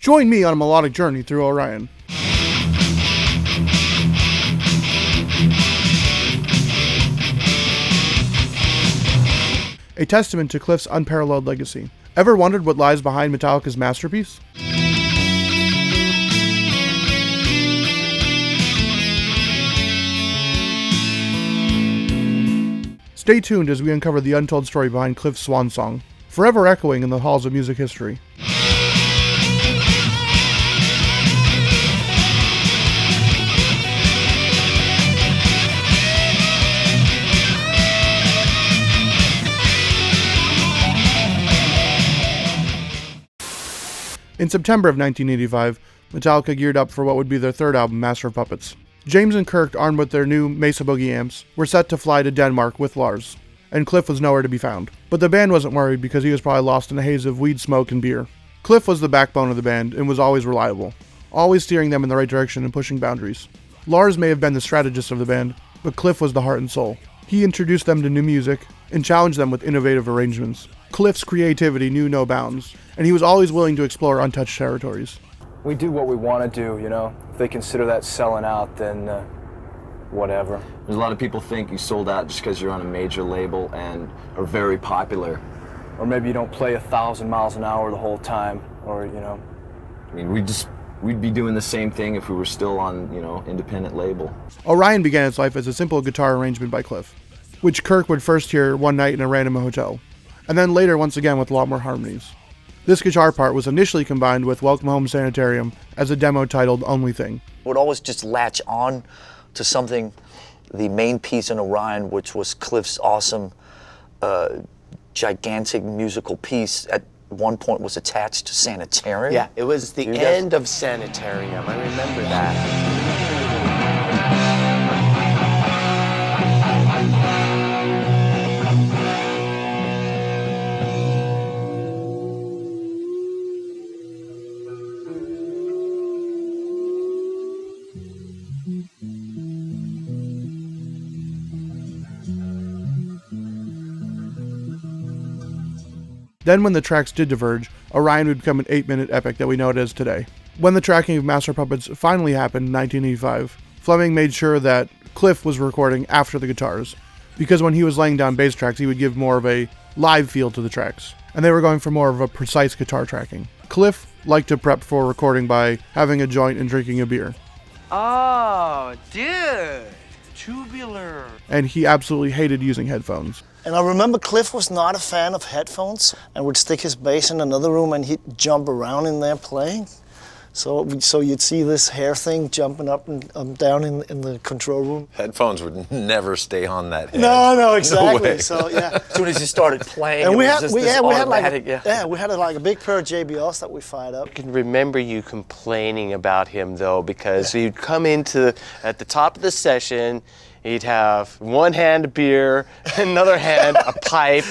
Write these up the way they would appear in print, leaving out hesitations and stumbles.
Join me on a melodic journey through Orion. A testament to Cliff's unparalleled legacy. Ever wondered what lies behind Metallica's masterpiece? Stay tuned as we uncover the untold story behind Cliff's swan song, forever echoing in the halls of music history. In September of 1985, Metallica geared up for what would be their third album, Master of Puppets. James and Kirk, armed with their new Mesa Boogie amps, were set to fly to Denmark with Lars, and Cliff was nowhere to be found. But the band wasn't worried because he was probably lost in a haze of weed smoke and beer. Cliff was the backbone of the band and was always reliable, always steering them in the right direction and pushing boundaries. Lars may have been the strategist of the band, but Cliff was the heart and soul. He introduced them to new music and challenged them with innovative arrangements. Cliff's creativity knew no bounds, and he was always willing to explore untouched territories. We do what we want to do, you know. If they consider that selling out, then whatever. There's a lot of people think you sold out just because you're on a major label and are very popular. Or maybe you don't play 1,000 miles an hour the whole time, or, you know. I mean, we'd be doing the same thing if we were still on, independent label. Orion began its life as a simple guitar arrangement by Cliff, which Kirk would first hear one night in a random hotel, and then later once again with a lot more harmonies. This guitar part was initially combined with Welcome Home Sanitarium as a demo titled Only Thing. Would always just latch on to something, the main piece in Orion, which was Cliff's awesome, gigantic musical piece, at one point was attached to Sanitarium. Yeah, it was the end of Sanitarium. I remember that. Then when the tracks did diverge, Orion would become an 8-minute epic that we know it as today. When the tracking of Master of Puppets finally happened in 1985, Fleming made sure that Cliff was recording after the guitars, because when he was laying down bass tracks, he would give more of a live feel to the tracks, and they were going for more of a precise guitar tracking. Cliff liked to prep for recording by having a joint and drinking a beer. Oh, dude, tubular. And he absolutely hated using headphones. And I remember Cliff was not a fan of headphones and would stick his bass in another room and he'd jump around in there playing. So you'd see this hair thing jumping up and down in the control room. Headphones would never stay on that head. No, exactly. No So yeah. As soon as you started playing, And we it was had just we this had automatic, we had like a big pair of JBLs that we fired up. I can remember you complaining about him though, because he'd come into at the top of the session. He'd have one hand a beer, another hand a pipe,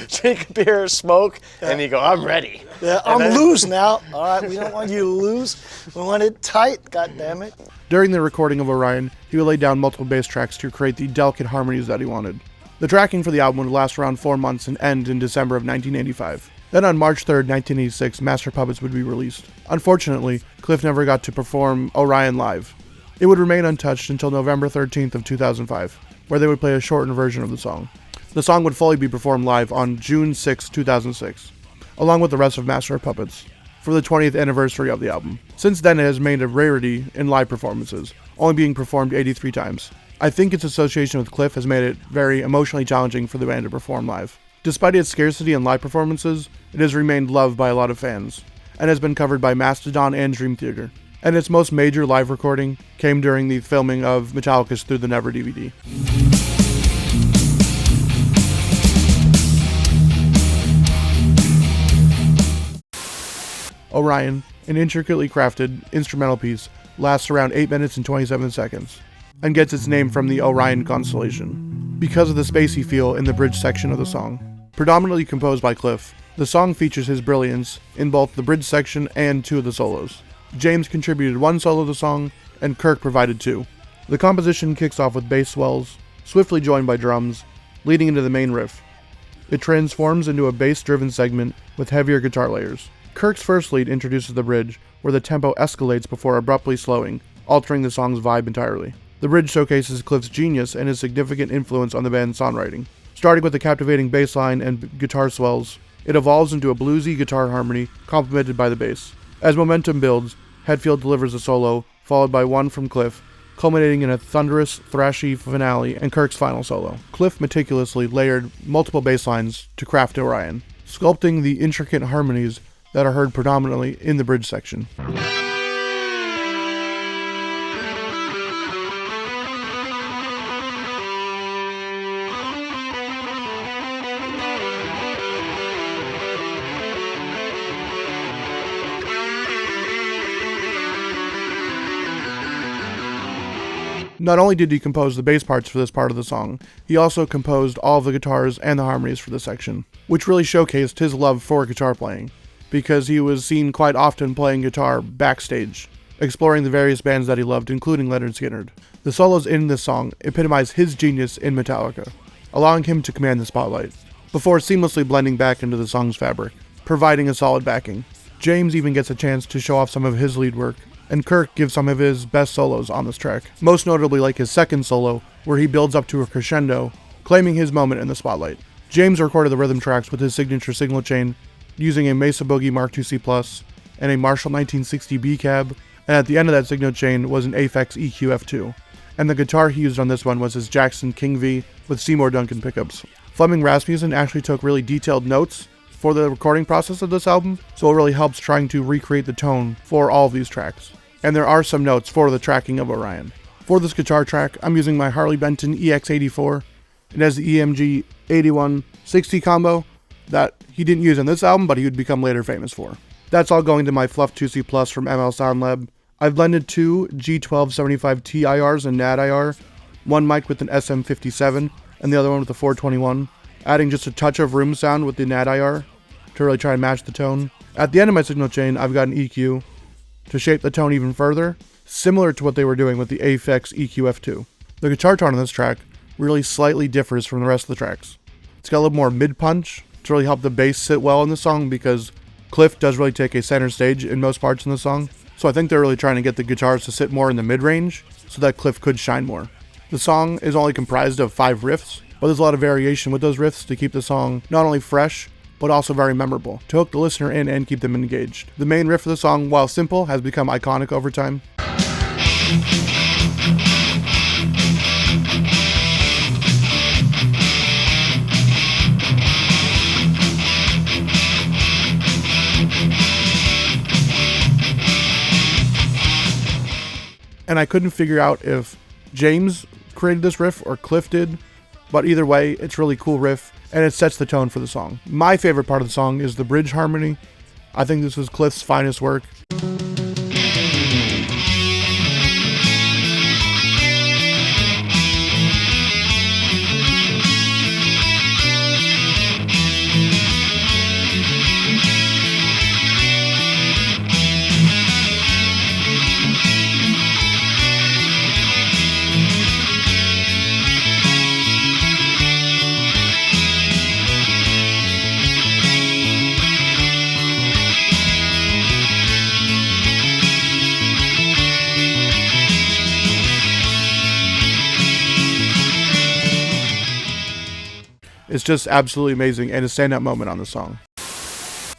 drink a beer, smoke, and he'd go, I'm ready. Yeah, I'm loose now. All right, we don't want you to lose. We want it tight, God damn it. During the recording of Orion, he would lay down multiple bass tracks to create the delicate harmonies that he wanted. The tracking for the album would last around 4 months and end in December of 1985. Then on March 3rd, 1986, Master Puppets would be released. Unfortunately, Cliff never got to perform Orion live. It would remain untouched until November 13th of 2005, where they would play a shortened version of the song. The song would fully be performed live on June 6, 2006, along with the rest of Master of Puppets, for the 20th anniversary of the album. Since then, it has remained a rarity in live performances, only being performed 83 times. I think its association with Cliff has made it very emotionally challenging for the band to perform live. Despite its scarcity in live performances, it has remained loved by a lot of fans, and has been covered by Mastodon and Dream Theater. And its most major live recording came during the filming of Metallica's Through the Never DVD. Orion, an intricately crafted instrumental piece, lasts around 8 minutes and 27 seconds, and gets its name from the Orion constellation, because of the spacey feel in the bridge section of the song. Predominantly composed by Cliff, the song features his brilliance in both the bridge section and 2 of the solos. James contributed 1 solo to the song, and Kirk provided 2. The composition kicks off with bass swells, swiftly joined by drums, leading into the main riff. It transforms into a bass-driven segment with heavier guitar layers. Kirk's first lead introduces the bridge, where the tempo escalates before abruptly slowing, altering the song's vibe entirely. The bridge showcases Cliff's genius and his significant influence on the band's songwriting. Starting with a captivating bass line and guitar swells, it evolves into a bluesy guitar harmony complemented by the bass. As momentum builds, Hetfield delivers a solo, followed by one from Cliff, culminating in a thunderous, thrashy finale and Kirk's final solo. Cliff meticulously layered multiple bass lines to craft Orion, sculpting the intricate harmonies that are heard predominantly in the bridge section. Not only did he compose the bass parts for this part of the song, he also composed all of the guitars and the harmonies for this section, which really showcased his love for guitar playing, because he was seen quite often playing guitar backstage, exploring the various bands that he loved, including Lynyrd Skynyrd. The solos in this song epitomize his genius in Metallica, allowing him to command the spotlight, before seamlessly blending back into the song's fabric, providing a solid backing. James even gets a chance to show off some of his lead work, and Kirk gives some of his best solos on this track, most notably like his second solo, where he builds up to a crescendo, claiming his moment in the spotlight. James recorded the rhythm tracks with his signature signal chain, using a Mesa Boogie Mark II C+, and a Marshall 1960 B cab, and at the end of that signal chain was an Aphex EQ F2, and the guitar he used on this one was his Jackson King V with Seymour Duncan pickups. Fleming Rasmussen actually took really detailed notes for the recording process of this album, so it really helps trying to recreate the tone for all of these tracks. And there are some notes for the tracking of Orion. For this guitar track, I'm using my Harley Benton EX84. It has the EMG 8160 combo that he didn't use on this album, but he would become later famous for. That's all going to my Fluff 2C Plus from ML Sound Lab. I've blended two G12-75 IRs and NADir, one mic with an SM57 and the other one with a 421, adding just a touch of room sound with the NADir to really try and match the tone. At the end of my signal chain, I've got an EQ to shape the tone even further, similar to what they were doing with the Aphex EQ F2. The guitar tone on this track really slightly differs from the rest of the tracks. It's got a little more mid-punch to really help the bass sit well in the song, because Cliff does really take a center stage in most parts in the song, so I think they're really trying to get the guitars to sit more in the mid-range so that Cliff could shine more. The song is only comprised of 5 riffs, but there's a lot of variation with those riffs to keep the song not only fresh, but also very memorable, to hook the listener in and keep them engaged. The main riff of the song, while simple, has become iconic over time. And I couldn't figure out if James created this riff or Cliff did, but either way, it's a really cool riff, and it sets the tone for the song. My favorite part of the song is the bridge harmony. I think this is Cliff's finest work. It's just absolutely amazing and a standout moment on the song.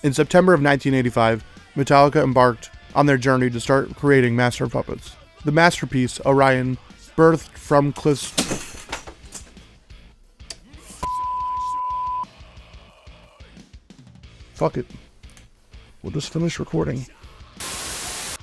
In September of 1985, Metallica embarked on their journey to start creating Master of Puppets. The masterpiece, Orion, birthed from Cliff's... Fuck it. We'll just finish recording.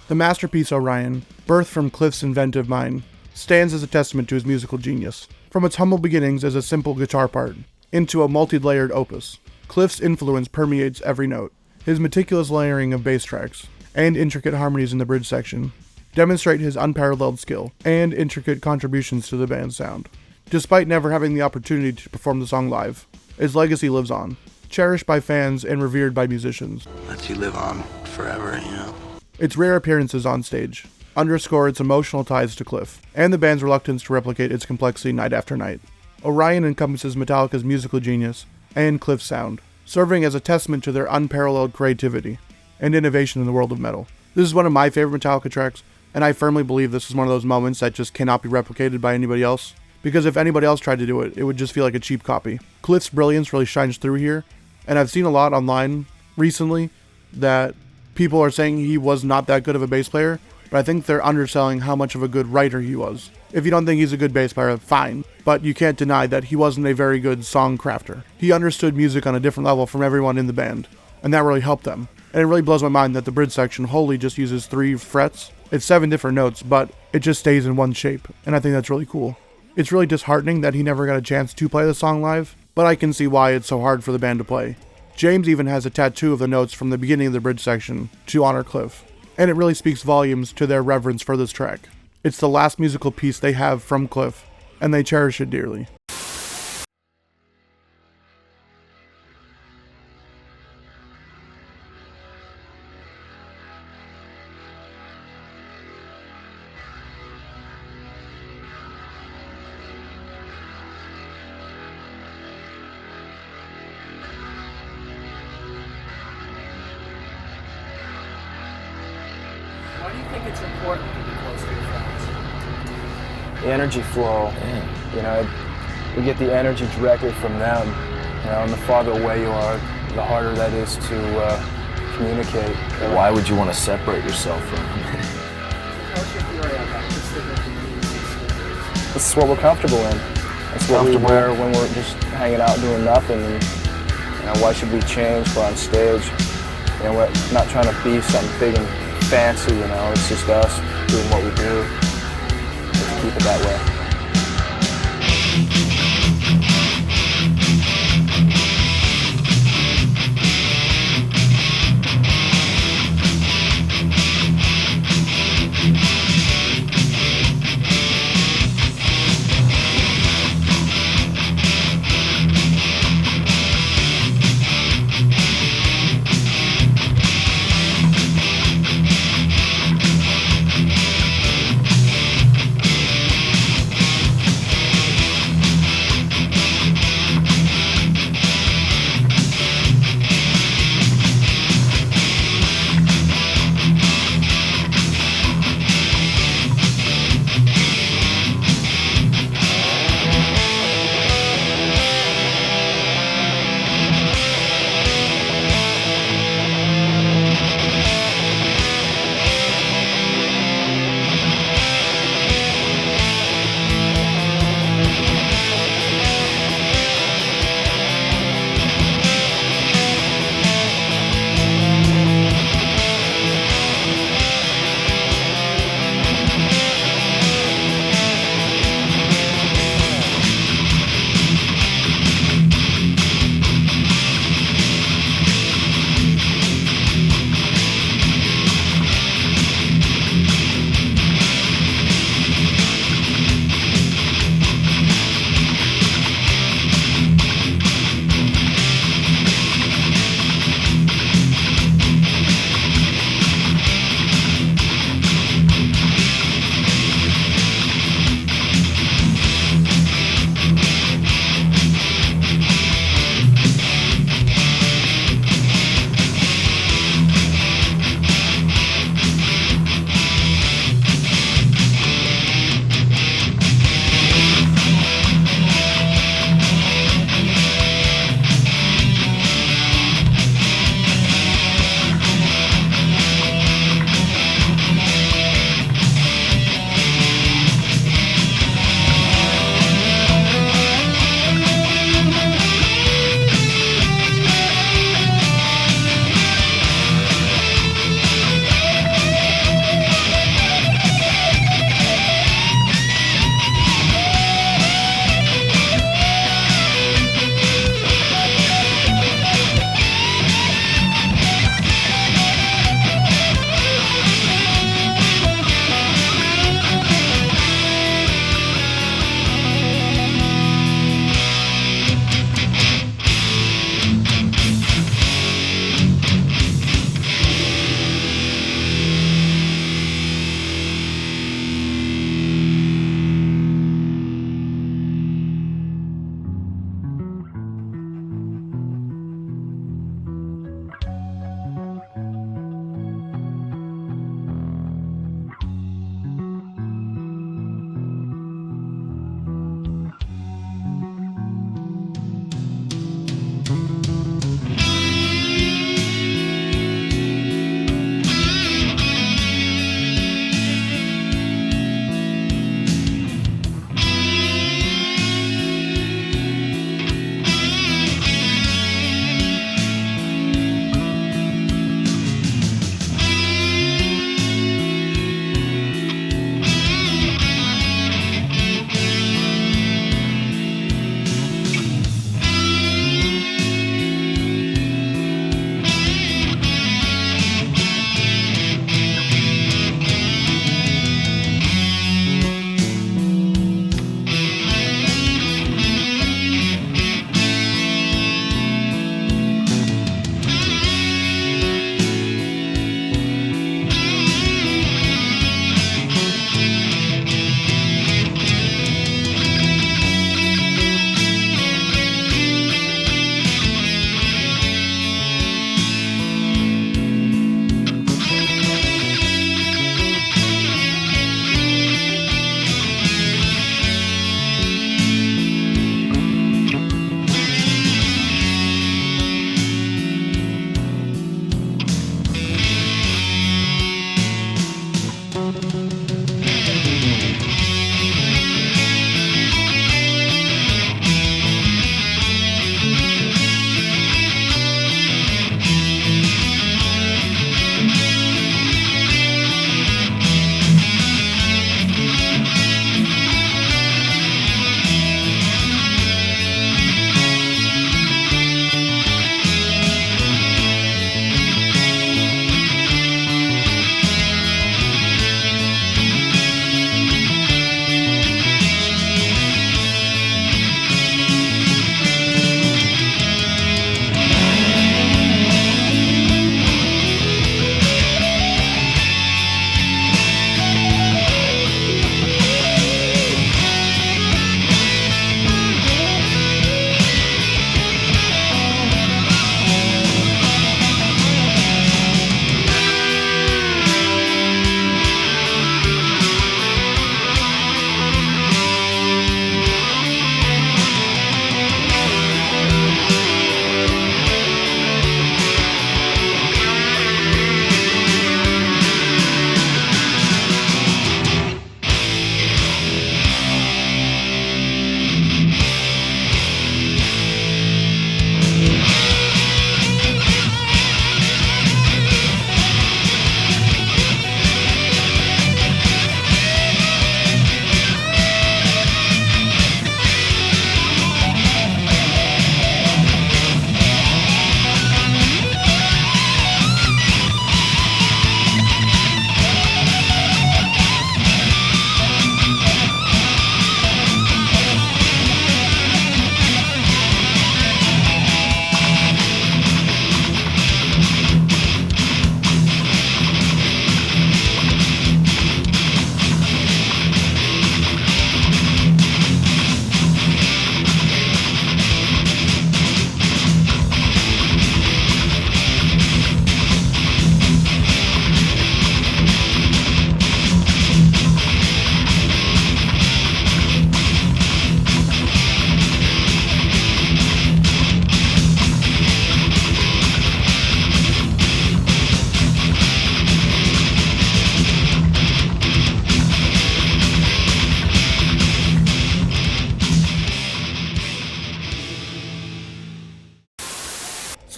The masterpiece, Orion, birthed from Cliff's inventive mind, stands as a testament to his musical genius. From its humble beginnings as a simple guitar part, into a multi-layered opus, Cliff's influence permeates every note. His meticulous layering of bass tracks and intricate harmonies in the bridge section demonstrate his unparalleled skill and intricate contributions to the band's sound. Despite never having the opportunity to perform the song live, his legacy lives on, cherished by fans and revered by musicians. Lets you live on forever, you know. Its rare appearances on stage underscore its emotional ties to Cliff, and the band's reluctance to replicate its complexity night after night. Orion encompasses Metallica's musical genius and Cliff's sound, serving as a testament to their unparalleled creativity. and innovation in the world of metal. This is one of my favorite Metallica tracks, and I firmly believe this is one of those moments that just cannot be replicated by anybody else, because if anybody else tried to do it, it would just feel like a cheap copy. Cliff's brilliance really shines through here, and I've seen a lot online recently that people are saying he was not that good of a bass player, but I think they're underselling how much of a good writer he was. If you don't think he's a good bass player, fine, but you can't deny that he wasn't a very good song crafter. He understood music on a different level from everyone in the band, and that really helped them. And it really blows my mind that the bridge section wholly just uses 3 frets. It's 7 different notes, but it just stays in one shape, and I think that's really cool. It's really disheartening that he never got a chance to play the song live, but I can see why it's so hard for the band to play. James even has a tattoo of the notes from the beginning of the bridge section to honor Cliff, and it really speaks volumes to their reverence for this track. It's the last musical piece they have from Cliff, and they cherish it dearly. Why do you think it's important to be close to your friends? The energy flow, you know, we get the energy directly from them. You know, and the farther away you are, the harder that is to communicate. Why would you want to separate yourself from them? How's your theory on that? Just the community. This is what we're comfortable in. That's what we wear when we're just hanging out doing nothing. And, you know, why should we change? We're on stage. You know, we're not trying to be something big and fancy, you know. It's just us doing what we do. Let's keep it that way.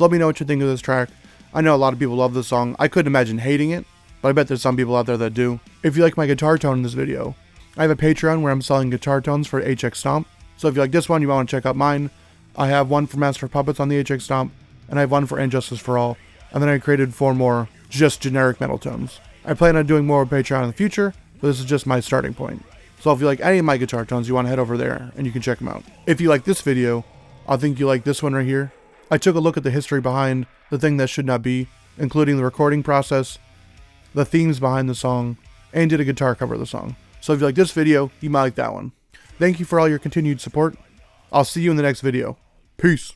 So let me know what you think of this track. I know a lot of people love this song. I couldn't imagine hating it, but I bet there's some people out there that do. If you like my guitar tone in this video, I have a Patreon where I'm selling guitar tones for HX Stomp. So if you like this one, you want to check out mine. I have one for Master of Puppets on the HX Stomp, and I have one for Injustice for All, and then I created 4 more just generic metal tones. I plan on doing more with Patreon in the future, but this is just my starting point. So if you like any of my guitar tones, you want to head over there, and you can check them out. If you like this video, I think you like this one right here. I took a look at the history behind The Thing That Should Not Be, including the recording process, the themes behind the song, and did a guitar cover of the song. So if you like this video, you might like that one. Thank you for all your continued support. I'll see you in the next video. Peace.